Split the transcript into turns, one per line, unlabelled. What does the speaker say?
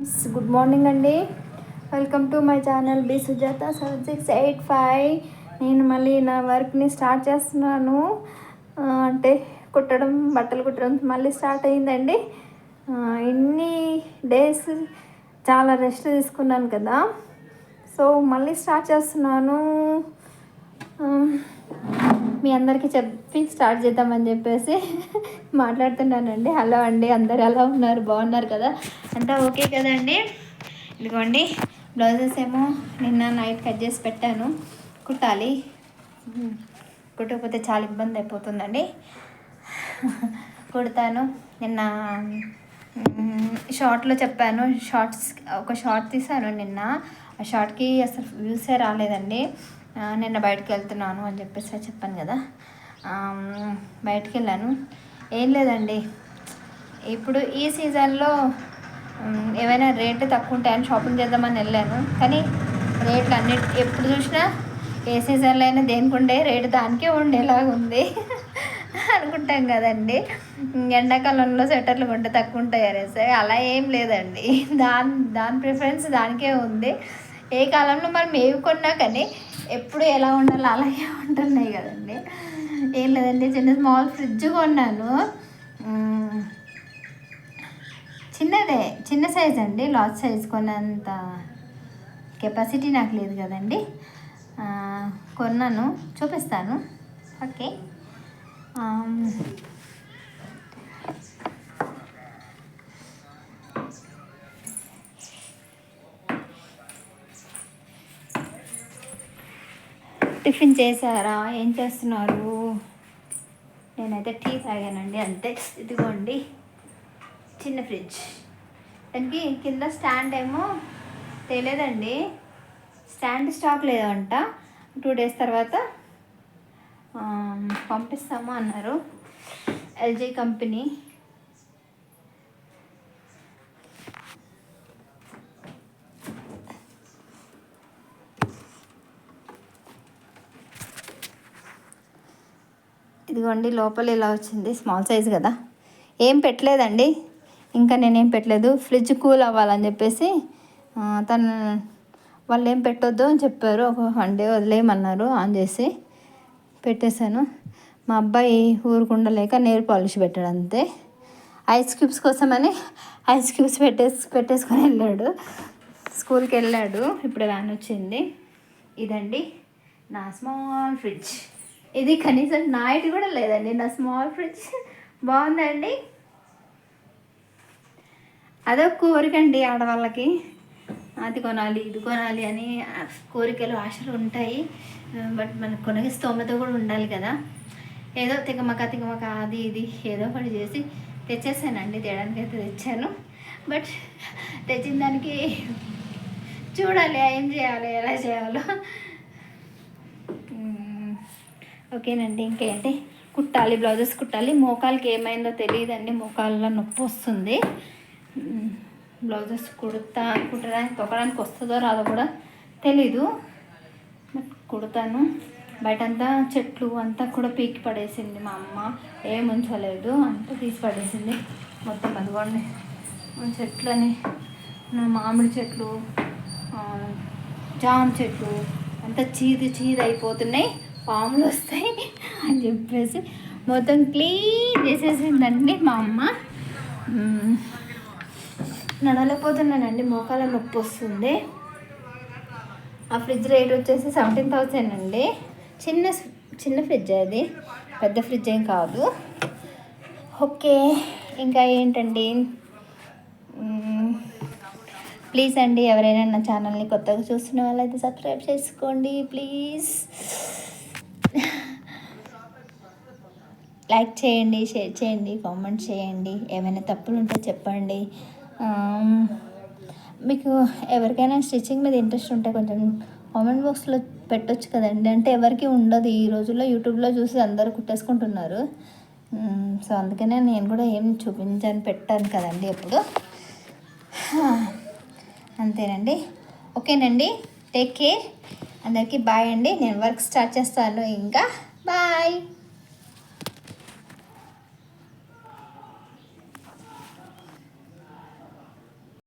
Good morning అండి. Welcome to my channel B Sujatha 7685. నేను మళ్ళీ నా వర్క్ని స్టార్ట్ చేస్తున్నాను. అంటే బట్టలు కుట్టడం మళ్ళీ స్టార్ట్ అయ్యిందండి. ఇన్ని డేస్ చాలా రెస్ట్ తీసుకున్నాను కదా, సో మళ్ళీ స్టార్ట్ చేస్తున్నాను. మీ అందరికీ చెప్పి స్టార్ట్ చేద్దామని చెప్పేసి మాట్లాడుతున్నానండి. హలో అండి, అందరు ఎలా ఉన్నారు? బాగున్నారు కదా? అంతా ఓకే కదండి? ఇదిగోండి, బ్లౌజెస్ ఏమో నిన్న నైట్ కట్ చేసి పెట్టాను, కుట్టాలి. కుట్టకపోతే చాలా ఇబ్బంది అయిపోతుందండి. కుడతాను. నిన్న షార్ట్లో చెప్పాను, ఒక షార్ట్ తీసాను నిన్న. ఆ షార్ట్కి అసలు వ్యూసే రాలేదండి. నిన్న బయటకు వెళ్తున్నాను అని చెప్పేసి చెప్పాను కదా, బయటకు వెళ్ళాను. ఏం లేదండి, ఇప్పుడు ఈ సీజన్లో ఏమైనా రేట్లు తక్కువ ఉంటాయని షాపింగ్ చేద్దామని వెళ్ళాను. కానీ రేట్లు ఎప్పుడు చూసినా ఏ సీజన్లో అయినా దేనికి ఉండే రేటు దానికే ఉండేలాగా ఉంది అనుకుంటాం కదండి. ఎండాకాలంలో స్వెటర్లు కొంటే తక్కువ ఉంటాయి అనేసి అలా ఏం లేదండి. దాని ప్రిఫరెన్స్ దానికే ఉంది. ఏ కాలంలో మనం ఏవి కొన్నా కానీ ఎప్పుడు ఎలా ఉండాలో అలాగే ఉంటున్నాయి కదండి. ఏం లేదండి, స్మాల్ ఫ్రిడ్జ్ కొన్నాను. చిన్న సైజ్ అండి, లార్జ్ సైజ్ కొన్నంత కెపాసిటీ నాకు లేదు కదండి. కొన్నాను, చూపిస్తాను. ఓకే, టిఫిన్ చేశారా? ఏం చేస్తున్నారు? నేనైతే టీ తాగానండి, అంతే. ఇదిగోండి చిన్న ఫ్రిడ్జ్. దానికి కింద స్టాండ్ ఏమో తెలియదండి, స్టాండ్ స్టాక్ లేదంట. 2 days తర్వాత పంపిస్తాము అన్నారు, ఎల్జీ కంపెనీ. ఇదిగోండి, లోపల ఇలా వచ్చింది. స్మాల్ సైజ్ కదా, ఏం పెట్టలేదండి. ఇంకా నేనేం పెట్టలేదు. ఫ్రిడ్జ్ కూల్ అవ్వాలని చెప్పేసి వాళ్ళు ఏం పెట్టొద్దు అని చెప్పారు. ఒక 1 day వదిలేయమన్నారు. ఆన్ చేసి పెట్టేశాను. మా అబ్బాయి ఊరుకుండలేక నెయిల్ పాలిష్ పెట్టాడు, అంతే. ఐస్ క్యూబ్స్ కోసమని ఐస్ క్యూబ్స్ పెట్టేసుకొని వెళ్ళాడు. స్కూల్కి వెళ్ళాడు, ఇప్పుడు వ్యాన్ వచ్చింది. ఇదండి నా స్మాల్ ఫ్రిడ్జ్. ఇది కనీసం నైట్ కూడా లేదండి నా స్మాల్ ఫ్రిడ్జ్. బాగుందండి. అదొక కోరికండి ఆడవాళ్ళకి, అది కొనాలి ఇది కొనాలి అని కోరికలు ఆశలు ఉంటాయి. బట్ మనకు కొనే స్తోమత కూడా ఉండాలి కదా. ఏదో తికమక అది ఇది ఏదో ఒకటి చేసి తెచ్చేసానండి. తేడానికి అయితే తెచ్చాను, బట్ తెచ్చిన దానికి చూడాలి ఏం చేయాలి, ఎలా చేయాలో. ఓకేనండి, ఇంకేంటి, కుట్టాలి, బ్లౌజెస్ కుట్టాలి. మోకాలకి ఏమైందో తెలియదండి, మోకాళ్ళలో నొప్పి వస్తుంది. బ్లౌజెస్ కుట్టడానికి తొక్కడానికి వస్తుందో రాదో కూడా తెలీదు, కుడతాను. బయటంతా చెట్లు అంతా కూడా పీకి పడేసింది మా అమ్మ, ఏం ఉంచలేదు, అంతా తీసి పడేసింది మొత్తం. అదిగోండి చెట్లని, మామిడి చెట్లు, జామ చెట్లు అంతా చీది అయిపోతున్నాయి, పాములు వస్తాయి అని చెప్పేసి మొత్తం క్లీన్ చేసేసిందండి మా అమ్మ. నడవలేకపోతున్నానండి, మోకాళ్ళ నొప్పి వస్తుంది. ఆ ఫ్రిడ్జ్ రేట్ వచ్చేసి 17,000 అండి. చిన్న ఫ్రిడ్జ్, అది పెద్ద ఫ్రిడ్జ్ ఏం కాదు. ఓకే, ఇంకా ఏంటండి, ప్లీజ్ అండి, ఎవరైనా నా ఛానల్ని కొత్తగా చూస్తున్న వాళ్ళైతే సబ్స్క్రైబ్ చేసుకోండి ప్లీజ్. లైక్ చేయండి, షేర్ చేయండి, కామెంట్ చేయండి. ఏమైనా తప్పులు ఉంటే చెప్పండి. మీకు ఎవరికైనా స్టిచ్చింగ్ మీద ఇంట్రెస్ట్ ఉంటే కొంచెం కామెంట్ బాక్స్లో పెట్టొచ్చు కదండి. అంటే ఎవరికి ఉండదు ఈ రోజుల్లో, యూట్యూబ్లో చూసి అందరూ కుట్టేసుకుంటున్నారు. సో అందుకనే నేను కూడా ఏం పెట్టాను కదండి ఎప్పుడు. అంతేనండి. ఓకేనండి, టేక్ కేర్. అందరికీ బాయ్ అండి. నేను వర్క్ స్టార్ట్ చేస్తాను, ఇంకా బాయ్.